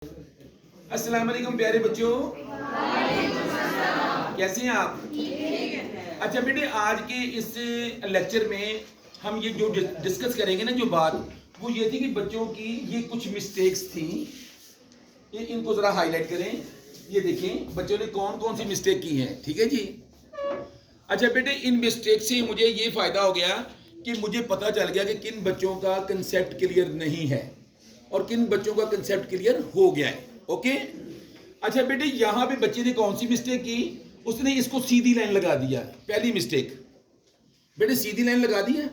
अस्सलाम वालेकुम प्यारे बच्चों, कैसे हैं आप? अच्छा बेटे, आज के इस लेक्चर में हम ये जो डिस्कस करेंगे ना, जो बात वो ये थी कि बच्चों की ये कुछ मिस्टेक्स थी, ये इनको ज़रा हाईलाइट करें। ये देखें बच्चों ने कौन कौन सी मिस्टेक की है, ठीक है जी। अच्छा बेटे, इन मिस्टेक से मुझे ये फ़ायदा हो गया कि मुझे पता चल गया कि किन बच्चों का कंसेप्ट क्लियर नहीं है और किन बच्चों का कंसेप्ट क्लियर हो गया है। ओके। अच्छा बेटे, यहां पे बच्चे ने कौन सी मिस्टेक की? उसने इसको सीधी लाइन लगा दिया। पहली मिस्टेक बेटे, सीधी लाइन लगा दी है,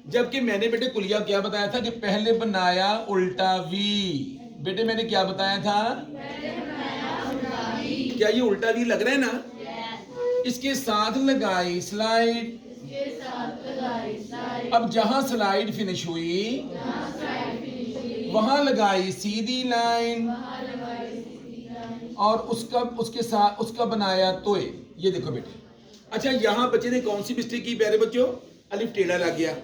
जबकि मैंने बेटे कुलिया क्या बताया था कि पहले बनाया उल्टा वी। बेटे मैंने क्या बताया था? क्या ये उल्टा वी लग रहा है ना? इसके साथ लगाई स्लाइड। अब जहां स्लाइड फिनिश हुई वहां लगाई सीधी लाइन और उसके साथ उसका बनाया तोय। ये देखो बेटे। अच्छा, यहां बच्चे ने कौन सी मिस्टेक की प्यारे बच्चों? अलिफ टेढ़ा लग गया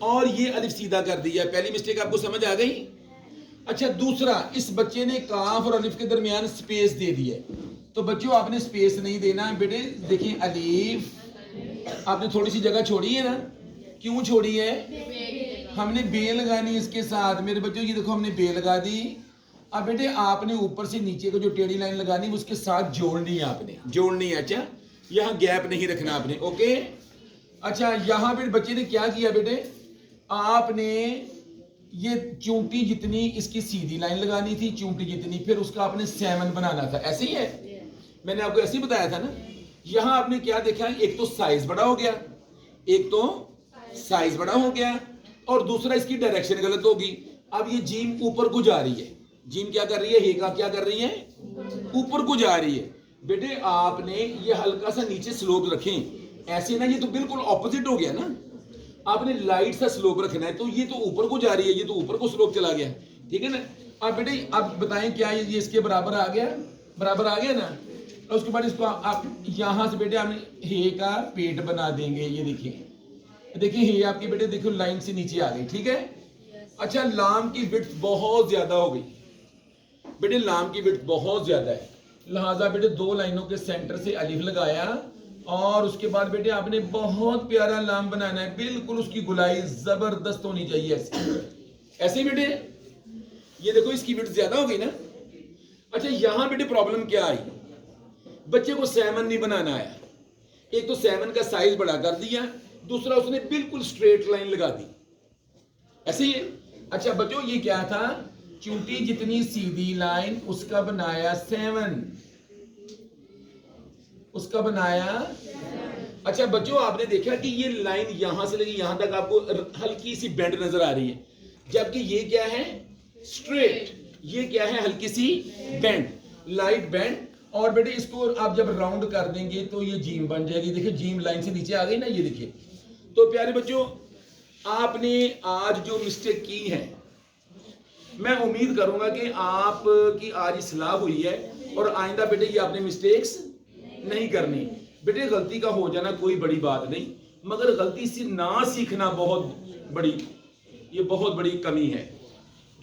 और ये अलिफ सीधा कर दिया। पहली मिस्टेक आपको समझ आ गई। अच्छा, दूसरा, इस बच्चे ने काफ और अलिफ के दरमियान स्पेस दे दी है। तो बच्चों आपने स्पेस नहीं देना बेटे। देखिए अलिफ आपने थोड़ी सी जगह छोड़ी है ना, क्यों छोड़ी है? हमने बे लगानी इसके साथ। मेरे बच्चों ये देखो, हमने बे लगा दी। अब बेटे आपने ऊपर से नीचे को जो टेढ़ी लाइन लगानी उसके साथ जोड़नी है, आपने जोड़नी है। अच्छा, यहाँ गैप नहीं रखना आपने। ओके। अच्छा, यहाँ पे बच्चे ने क्या किया बेटे? आपने ये चूंटी जितनी इसकी सीधी लाइन लगानी थी, चूंटी जितनी, फिर उसका आपने 7 बनाना था। ऐसे ही है, मैंने आपको ऐसे ही बताया था ना। यहाँ आपने क्या देखा? एक तो साइज बड़ा हो गया, एक तो साइज बड़ा हो गया और दूसरा इसकी डायरेक्शन गलत होगी। अब ये जीम ऊपर को जा रही है। जीम क्या कर रही है? हेगा क्या कर रही है? ऊपर को जा रही है। बेटे आपने ये हल्का सा नीचे स्लोप रखें, ऐसे ना, ये तो बिल्कुल ऑपोजिट हो गया ना। आपने लाइट सा स्लोप रखना है, तो ये तो ऊपर को जा रही है, ये तो ऊपर को स्लोप चला गया, ठीक है ना। अब बेटे अब बताएं क्या ये इसके बराबर आ गया? बराबर आ गया ना। और उसके बाद इसको आप यहां से बेटे आपने हे का पेट बना देंगे। ये देखिए, देखिए हे आपकी बेटे देखो लाइन से नीचे आ गई, ठीक है। अच्छा, लाम की विड्थ बहुत ज्यादा हो गई बेटे, लाम की विड्थ बहुत ज्यादा है, लिहाजा बेटे 2 लाइनों के सेंटर से अलिफ लगाया और उसके बाद बेटे आपने बहुत प्यारा लाम बनाना है। बिल्कुल उसकी गुलाई जबरदस्त होनी चाहिए, ऐसे ऐसे बेटे। ये देखो इसकी विड्थ ज्यादा हो गई ना। अच्छा, यहां बेटे प्रॉब्लम क्या आई? बच्चे को 7 नहीं बनाना आया। एक तो 7 का साइज बड़ा कर दिया, दूसरा उसने बिल्कुल स्ट्रेट लाइन लगा दी, ऐसे ही है। अच्छा बच्चों, ये क्या था? चूंटी जितनी सीधी लाइन उसका बनाया 7, उसका बनाया। अच्छा बच्चों, आपने देखा कि ये लाइन यहां से लगी यहां तक, आपको हल्की सी बेंड नजर आ रही है, जबकि ये क्या है? स्ट्रेट। ये क्या है? हल्की सी बेंड, लाइट बेंड। और बेटे इसको आप जब राउंड कर देंगे तो ये जीम बन जाएगी। देखिए जीम लाइन से नीचे आ गई ना, ये देखिए। तो प्यारे बच्चों, आपने आज जो मिस्टेक की है, मैं उम्मीद करूंगा कि आपकी आज इस्लाह हुई है और आइंदा बेटे ये आपने मिस्टेक्स नहीं करनी। बेटे गलती का हो जाना कोई बड़ी बात नहीं, मगर गलती से ना सीखना बहुत बड़ी कमी है।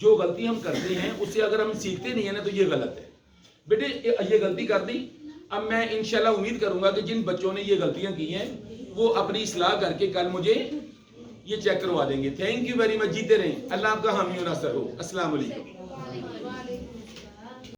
जो गलती हम करते हैं उससे अगर हम सीखते नहीं है ना, तो ये गलत है। बेटे ये गलती कर दी। अब मैं इंशाल्लाह उम्मीद करूंगा कि जिन बच्चों ने ये गलतियां की हैं वो अपनी इस्लाह करके कल मुझे ये चेक करवा देंगे। Thank you very much. जीते रहें। अल्लाह आपका हामी और नासर हो। अस्सलाम वालेकुम।